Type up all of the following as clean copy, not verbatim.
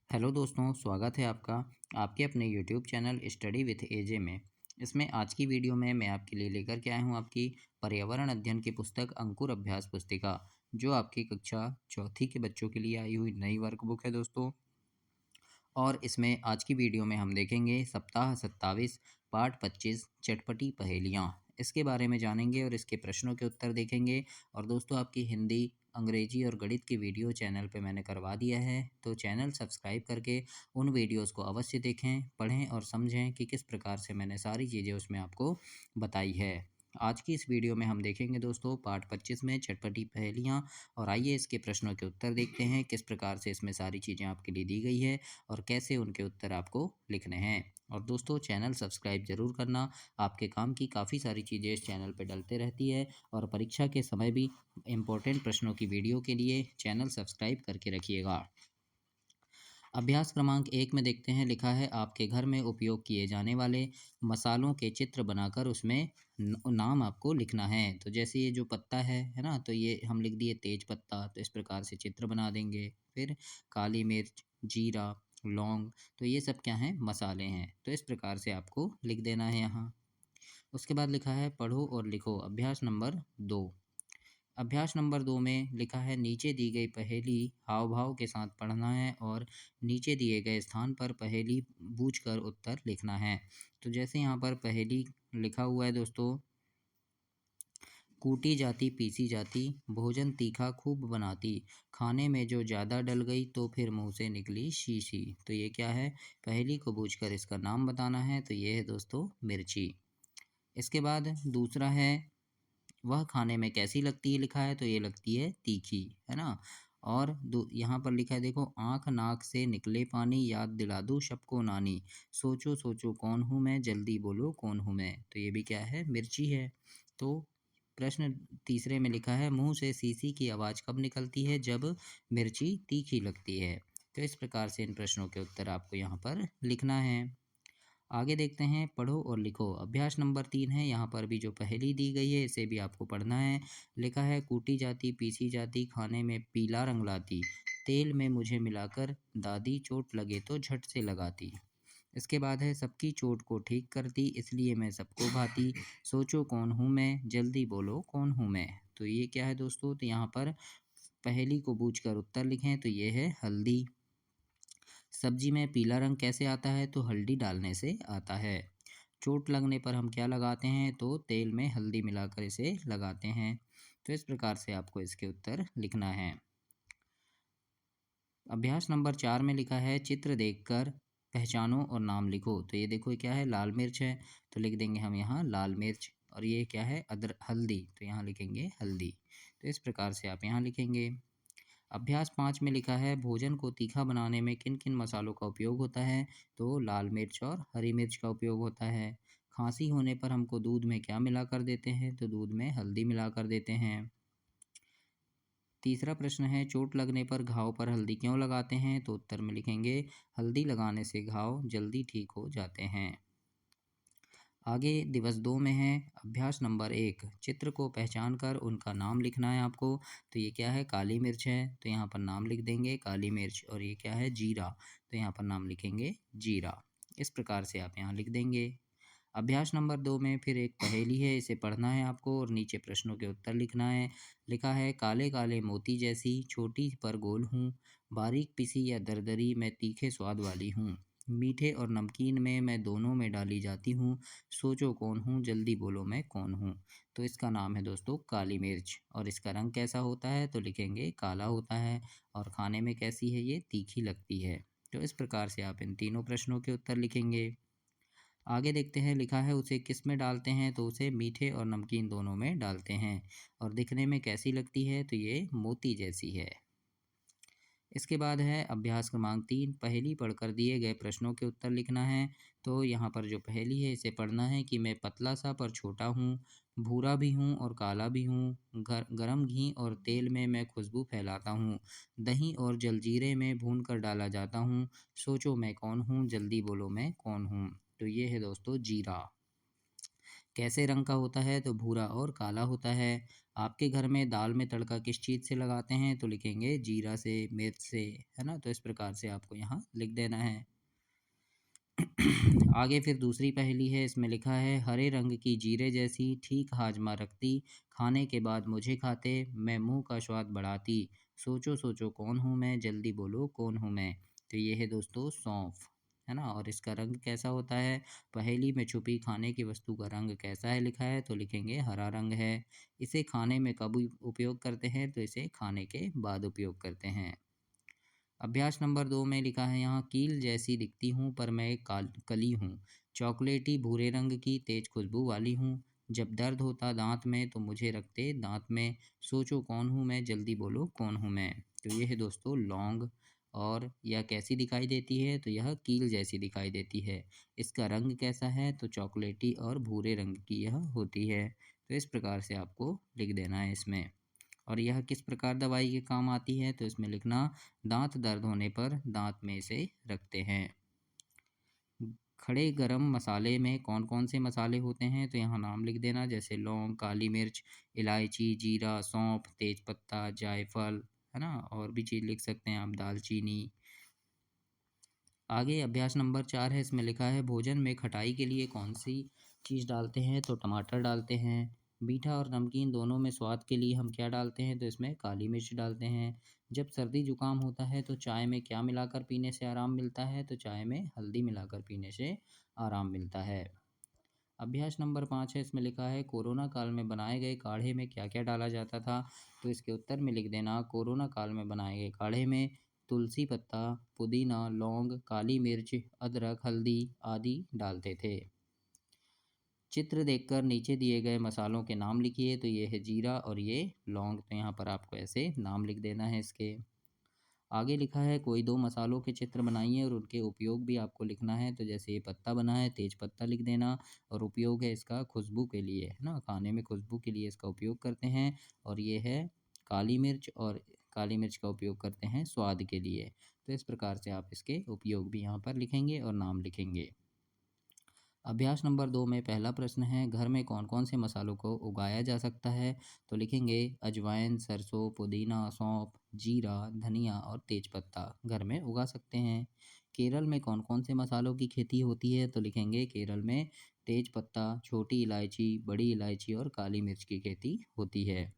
Hello दोस्तों, स्वागत है आपका आपके अपने यूट्यूब चैनल स्टडी विथ एजे में। इसमें आज की वीडियो में मैं आपके लिए लेकर के आया हूँ आपकी पर्यावरण अध्ययन की पुस्तक अंकुर अभ्यास पुस्तिका, जो आपकी कक्षा चौथी के बच्चों के लिए आई हुई नई वर्कबुक है दोस्तों। और इसमें आज की वीडियो में हम देखेंगे सप्ताह 27 पाठ 25 चटपटी पहेलियाँ। इसके बारे में जानेंगे और इसके प्रश्नों के उत्तर देखेंगे। और दोस्तों, आपकी हिंदी, अंग्रेजी और गणित की वीडियो चैनल पे मैंने करवा दिया है, तो चैनल सब्सक्राइब करके उन वीडियोस को अवश्य देखें, पढ़ें और समझें कि किस प्रकार से मैंने सारी चीज़ें उसमें आपको बताई है। आज की इस वीडियो में हम देखेंगे दोस्तों पाठ 25 में चटपटी पहेलियाँ। और आइए इसके प्रश्नों के उत्तर देखते हैं, किस प्रकार से इसमें सारी चीज़ें आपके लिए दी गई है और कैसे उनके उत्तर आपको लिखने हैं। और दोस्तों, चैनल सब्सक्राइब ज़रूर करना, आपके काम की काफ़ी सारी चीज़ें इस चैनल पे डलते रहती है। और परीक्षा के समय भी इम्पोर्टेंट प्रश्नों की वीडियो के लिए चैनल सब्सक्राइब करके रखिएगा। अभ्यास क्रमांक 1 में देखते हैं, लिखा है आपके घर में उपयोग किए जाने वाले मसालों के चित्र बनाकर उसमें नाम आपको लिखना है। तो जैसे ये जो पत्ता है ना, तो ये हम लिख दिए तेज पत्ता, तो इस प्रकार से चित्र बना देंगे। फिर काली मिर्च, जीरा, लौंग, तो ये सब क्या हैं, मसाले हैं। तो इस प्रकार से आपको लिख देना है यहाँ। उसके बाद लिखा है पढ़ो और लिखो, अभ्यास नंबर 2। अभ्यास नंबर 2 में लिखा है नीचे दी गई पहेली हाव भाव के साथ पढ़ना है और नीचे दिए गए स्थान पर पहेली बूझकर उत्तर लिखना है। तो जैसे यहाँ पर पहेली लिखा हुआ है दोस्तों, कूटी जाती पीसी जाती, भोजन तीखा खूब बनाती, खाने में जो ज़्यादा डल गई तो फिर मुंह से निकली शीशी। तो ये क्या है, पहेली को बूझकर इसका नाम बताना है। तो ये है दोस्तों मिर्ची। इसके बाद दूसरा है वह खाने में कैसी लगती है, लिखा है तो ये लगती है तीखी, है ना। और यहाँ पर लिखा है देखो, आँख नाक से निकले पानी, याद दिला दूँ सबको नानी, सोचो सोचो कौन हूँ मैं, जल्दी बोलो कौन हूँ मैं। तो ये भी क्या है, मिर्ची है। तो प्रश्न तीसरे में लिखा है मुंह से सीसी की आवाज़ कब निकलती है, जब मिर्ची तीखी लगती है। तो इस प्रकार से इन प्रश्नों के उत्तर आपको यहाँ पर लिखना है। आगे देखते हैं पढ़ो और लिखो, अभ्यास नंबर 3 है। यहाँ पर भी जो पहेली दी गई है इसे भी आपको पढ़ना है। लिखा है कूटी जाती पीसी जाती, खाने में पीला रंग लाती, तेल में मुझे मिलाकर दादी, चोट लगे तो झट से लगाती। इसके बाद है सबकी चोट को ठीक करती, इसलिए मैं सबको भाती, सोचो कौन हूँ मैं, जल्दी बोलो कौन हूँ मैं। तो ये क्या है दोस्तों, तो यहाँ पर पहेली को बूझकर उत्तर लिखें। तो ये है हल्दी। सब्जी में पीला रंग कैसे आता है, तो हल्दी डालने से आता है। चोट लगने पर हम क्या लगाते हैं, तो तेल में हल्दी मिलाकर इसे लगाते हैं। तो इस प्रकार से आपको इसके उत्तर लिखना है। अभ्यास नंबर 4 में लिखा है चित्र देखकर पहचानो और नाम लिखो। तो ये देखो, ये क्या है, लाल मिर्च है, तो लिख देंगे हम यहाँ लाल मिर्च। और ये क्या है, हल्दी, तो यहाँ लिखेंगे हल्दी। तो इस प्रकार से आप यहाँ लिखेंगे। अभ्यास 5 में लिखा है भोजन को तीखा बनाने में किन किन मसालों का उपयोग होता है, तो लाल मिर्च और हरी मिर्च का उपयोग होता है। खांसी होने पर हमको दूध में क्या मिला कर देते हैं, तो दूध में हल्दी मिला कर देते हैं। तीसरा प्रश्न है चोट लगने पर घाव पर हल्दी क्यों लगाते हैं, तो उत्तर में लिखेंगे हल्दी लगाने से घाव जल्दी ठीक हो जाते हैं। आगे दिवस 2 में है, अभ्यास नंबर 1, चित्र को पहचान कर उनका नाम लिखना है आपको। तो ये क्या है, काली मिर्च है, तो यहाँ पर नाम लिख देंगे काली मिर्च। और ये क्या है, जीरा, तो यहाँ पर नाम लिखेंगे जीरा। इस प्रकार से आप यहाँ लिख देंगे। अभ्यास नंबर 2 में फिर एक पहेली है, इसे पढ़ना है आपको और नीचे प्रश्नों के उत्तर लिखना है। लिखा है काले काले मोती जैसी, छोटी पर गोल हूँ, बारीक पिसी या दरदरी, मैं तीखे स्वाद वाली हूँ, मीठे और नमकीन में मैं दोनों में डाली जाती हूँ, सोचो कौन हूँ, जल्दी बोलो मैं कौन हूँ। तो इसका नाम है दोस्तों काली मिर्च। और इसका रंग कैसा होता है, तो लिखेंगे काला होता है। और खाने में कैसी है, ये तीखी लगती है। तो इस प्रकार से आप इन तीनों प्रश्नों के उत्तर लिखेंगे। आगे देखते हैं, लिखा है उसे किस में डालते हैं, तो उसे मीठे और नमकीन दोनों में डालते हैं। और दिखने में कैसी लगती है, तो ये मोती जैसी है। इसके बाद है अभ्यास क्रमांक 3, पहेली पढ़कर दिए गए प्रश्नों के उत्तर लिखना है। तो यहाँ पर जो पहेली है इसे पढ़ना है कि मैं पतला सा पर छोटा हूँ, भूरा भी हूँ और काला भी हूँ, गरम घी और तेल में मैं खुशबू फैलाता हूँ, दही और जलजीरे में भून कर डाला जाता हूँ, सोचो मैं कौन हूँ, जल्दी बोलो मैं कौन हूँ। तो ये है दोस्तों जीरा। कैसे रंग का होता है? तो भूरा और काला होता है। आपके घर में दाल में तड़का किस चीज़ से लगाते हैं? तो लिखेंगे जीरा से, मिर्च से, है ना? तो इस प्रकार से आपको यहाँ लिख देना है। आगे फिर दूसरी पहेली है, इसमें लिखा है हरे रंग की जीरे जैसी ठीक हाजमा रखती, खाने के बाद मुझे खाते, मैं मुंह का स्वाद बढ़ाती, सोचो सोचो कौन हूँ मैं, जल्दी बोलो कौन हूँ मैं। तो ये है दोस्तों सौंफ, है ना? और इसका रंग कैसा होता है? पहेली में छुपी खाने की वस्तु का रंग कैसा है लिखा है, तो लिखेंगे हरा रंग है। इसे खाने में कब उपयोग करते हैं? तो इसे खाने के बाद उपयोग करते हैं। अभ्यास नंबर 2 में लिखा है यहाँ कील जैसी दिखती हूँ पर मैं एक कली हूँ, चॉकलेटी भूरे रंग की तेज खुशबू वाली हूँ, जब दर्द होता दांत में तो मुझे रखते दांत में, सोचो कौन हूँ मैं, जल्दी बोलो कौन हूँ मैं। तो ये है दोस्तों लौंग। और यह कैसी दिखाई देती है? तो यह कील जैसी दिखाई देती है। इसका रंग कैसा है? तो चॉकलेटी और भूरे रंग की यह होती है। तो इस प्रकार से आपको लिख देना है इसमें। और यह किस प्रकार दवाई के काम आती है? तो इसमें लिखना दांत दर्द होने पर दांत में इसे रखते हैं। खड़े गरम मसाले में कौन कौन से मसाले होते हैं? तो यहाँ नाम लिख देना, जैसे लौंग, काली मिर्च, इलायची, जीरा, सौंफ, तेज पत्ता, जायफल, है ना? और भी चीज़ लिख सकते हैं आप, दालचीनी। आगे अभ्यास नंबर 4 है, इसमें लिखा है भोजन में खटाई के लिए कौन सी चीज़ डालते हैं? तो टमाटर डालते हैं। मीठा और नमकीन दोनों में स्वाद के लिए हम क्या डालते हैं? तो इसमें काली मिर्च डालते हैं। जब सर्दी जुकाम होता है तो चाय में क्या मिलाकर पीने से आराम मिलता है? तो चाय में हल्दी मिलाकर पीने से आराम मिलता है। अभ्यास नंबर 5 है, इसमें लिखा है कोरोना काल में बनाए गए काढ़े में क्या-क्या डाला जाता था? तो इसके उत्तर में लिख देना कोरोना काल में बनाए गए काढ़े में तुलसी पत्ता, पुदीना, लौंग, काली मिर्च, अदरक, हल्दी आदि डालते थे। चित्र देखकर नीचे दिए गए मसालों के नाम लिखिए, तो ये है जीरा और ये लौंग। तो यहाँ पर आपको ऐसे नाम लिख देना है इसके। आगे लिखा है कोई दो मसालों के चित्र बनाइए और उनके उपयोग भी आपको लिखना है। तो जैसे ये पत्ता बना है, तेज पत्ता लिख देना, और उपयोग है इसका खुशबू के लिए, है ना? खाने में खुशबू के लिए इसका उपयोग करते हैं। और ये है काली मिर्च, और काली मिर्च का उपयोग करते हैं स्वाद के लिए। तो इस प्रकार से आप इसके उपयोग भी यहाँ पर लिखेंगे और नाम लिखेंगे। अभ्यास नंबर 2 में पहला प्रश्न है घर में कौन कौन से मसालों को उगाया जा सकता है? तो लिखेंगे अजवाइन, सरसों, पुदीना, सौंफ, जीरा, धनिया और तेजपत्ता घर में उगा सकते हैं। केरल में कौन कौन से मसालों की खेती होती है? तो लिखेंगे केरल में तेज पत्ता, छोटी इलायची, बड़ी इलायची और काली मिर्च की खेती होती है।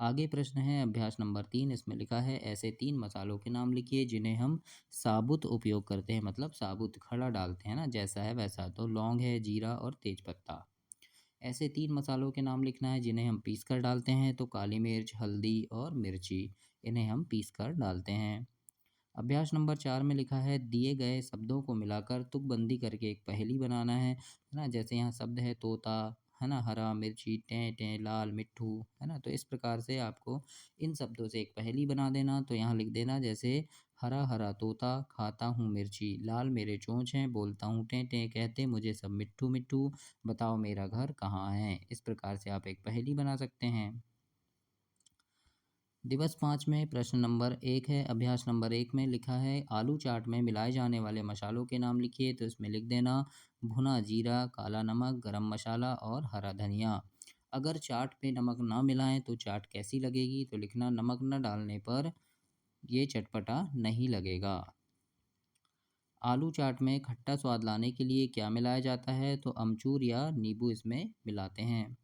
आगे प्रश्न है अभ्यास नंबर 3, इसमें लिखा है ऐसे 3 मसालों के नाम लिखिए जिन्हें हम साबुत उपयोग करते हैं, मतलब साबुत खड़ा डालते हैं ना, जैसा है वैसा। तो लौंग है, जीरा और तेजपत्ता। ऐसे 3 मसालों के नाम लिखना है जिन्हें हम पीस कर डालते हैं, तो काली मिर्च, हल्दी और मिर्ची, इन्हें हम पीस कर डालते हैं। अभ्यास नंबर 4 में लिखा है दिए गए शब्दों को मिलाकर तुकबंदी करके एक पहेली बनाना है ना? जैसे यहाँ शब्द है तोता, है ना? हरा, मिर्ची, टें टें, लाल, मिट्ठू, है ना? तो इस प्रकार से आपको इन शब्दों से एक पहेली बना देना। तो यहाँ लिख देना, जैसे हरा हरा तोता खाता हूँ मिर्ची, लाल मेरे चोंच हैं बोलता हूँ टें टें, कहते मुझे सब मिट्ठू मिट्ठू, बताओ मेरा घर कहाँ है। इस प्रकार से आप एक पहेली बना सकते हैं। दिवस 5 में प्रश्न नंबर 1 है, अभ्यास नंबर 1 में लिखा है आलू चाट में मिलाए जाने वाले मसालों के नाम लिखिए। तो इसमें लिख देना भुना जीरा, काला नमक, गरम मसाला और हरा धनिया। अगर चाट पे नमक ना मिलाएं तो चाट कैसी लगेगी? तो लिखना नमक न डालने पर ये चटपटा नहीं लगेगा। आलू चाट में खट्टा स्वाद लाने के लिए क्या मिलाया जाता है? तो अमचूर या नींबू इसमें मिलाते हैं।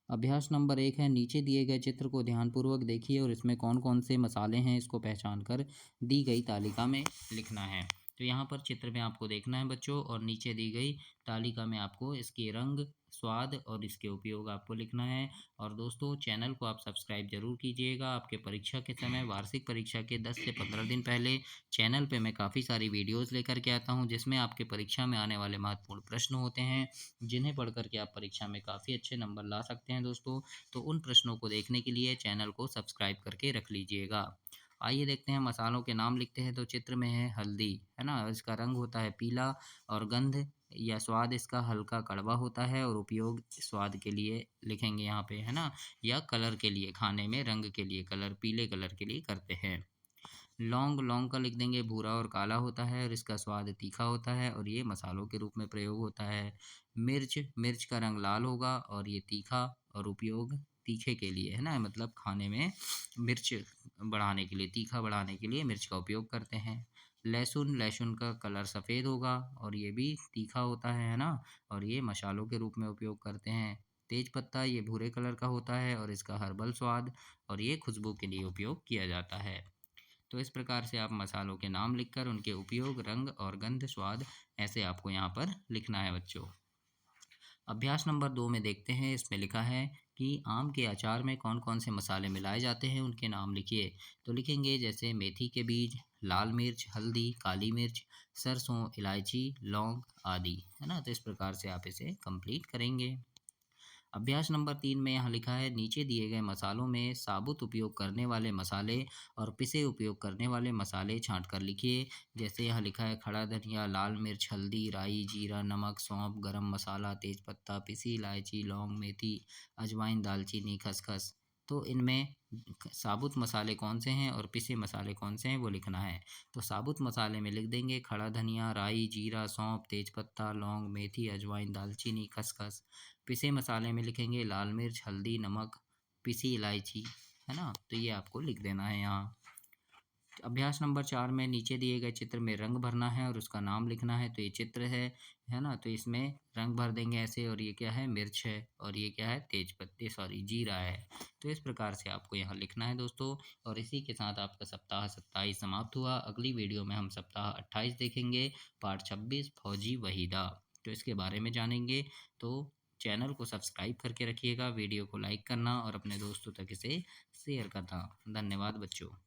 अभ्यास नंबर 1 है, नीचे दिए गए चित्र को ध्यानपूर्वक देखिए और इसमें कौन कौन से मसाले हैं इसको पहचान कर दी गई तालिका में लिखना है। तो यहाँ पर चित्र में आपको देखना है बच्चों, और नीचे दी गई तालिका में आपको इसके रंग, स्वाद और इसके उपयोग आपको लिखना है। और दोस्तों चैनल को आप सब्सक्राइब जरूर कीजिएगा। आपके परीक्षा के समय, वार्षिक परीक्षा के 10 से 15 दिन पहले चैनल पे मैं काफ़ी सारी वीडियोज़ लेकर के आता हूँ जिसमें आपके परीक्षा में आने वाले महत्वपूर्ण प्रश्न होते हैं, जिन्हें पढ़ कर के आप परीक्षा में काफ़ी अच्छे नंबर ला सकते हैं दोस्तों। तो उन प्रश्नों को देखने के लिए चैनल को सब्सक्राइब करके रख लीजिएगा। आइए देखते हैं मसालों के नाम लिखते हैं। तो चित्र में है हल्दी, है ना? इसका रंग होता है पीला, और गंध या स्वाद इसका हल्का कड़वा होता है, और उपयोग स्वाद के लिए लिखेंगे यहाँ पे, है ना? या कलर के लिए, खाने में रंग के लिए कलर, पीले कलर के लिए करते हैं। लौंग, लौंग का लिख देंगे भूरा और काला होता है और इसका स्वाद तीखा होता है और ये मसालों के रूप में प्रयोग होता है। मिर्च, मिर्च का रंग लाल होगा और ये तीखा और उपयोग तीखे के लिए है ना, मतलब खाने में मिर्च बढ़ाने के लिए, तीखा बढ़ाने के लिए मिर्च का उपयोग करते हैं। लहसुन, लहसुन का कलर सफ़ेद होगा और ये भी तीखा होता है ना, और ये मसालों के रूप में उपयोग करते हैं। तेज पत्ता ये भूरे कलर का होता है और इसका हर्बल स्वाद और ये खुशबू के लिए उपयोग किया जाता है। तो इस प्रकार से आप मसालों के नाम लिखकर उनके उपयोग, रंग और गंध, स्वाद ऐसे आपको यहाँ पर लिखना है बच्चों। अभ्यास नंबर 2 में देखते हैं, इसमें लिखा है कि आम के अचार में कौन-कौन से मसाले मिलाए जाते हैं, उनके नाम लिखिए। तो लिखेंगे जैसे मेथी के बीज, लाल मिर्च, हल्दी, काली मिर्च, सरसों, इलायची, लौंग आदि, है ना? तो इस प्रकार से आप इसे कंप्लीट करेंगे। अभ्यास नंबर 3 में यहाँ लिखा है नीचे दिए गए मसालों में साबुत उपयोग करने वाले मसाले और पिसे उपयोग करने वाले मसाले छाँट कर लिखिए। जैसे यहाँ लिखा है खड़ा धनिया, लाल मिर्च, हल्दी, राई, जीरा, नमक, सौंफ, गरम मसाला, तेजपत्ता, पिसी इलायची, लौंग, मेथी, अजवाइन, दालचीनी, खसखस। तो इनमें साबुत मसाले कौन से हैं और पिसे मसाले कौन से हैं वो लिखना है। तो साबुत मसाले में लिख देंगे खड़ा धनिया, राई, जीरा, सौंफ, तेजपत्ता, लौंग, मेथी, अजवाइन, दालचीनी, खसखस। पिसे मसाले में लिखेंगे लाल मिर्च, हल्दी, नमक, पिसी इलायची, है ना? तो ये आपको लिख देना है यहाँ। अभ्यास नंबर 4 में नीचे दिए गए चित्र में रंग भरना है और उसका नाम लिखना है। तो ये चित्र है ना? तो इसमें रंग भर देंगे ऐसे, और ये क्या है? मिर्च है और ये क्या है? तेज पत्ते, सॉरी जीरा है। तो इस प्रकार से आपको यहाँ लिखना है दोस्तों, और इसी के साथ आपका सप्ताह 27 समाप्त हुआ। अगली वीडियो में हम सप्ताह 28 देखेंगे, पार्ट 26 फौजी वहीदा। तो इसके बारे में जानेंगे। तो चैनल को सब्सक्राइब करके रखिएगा, वीडियो को लाइक करना और अपने दोस्तों तक इसे शेयर करना। धन्यवाद बच्चों।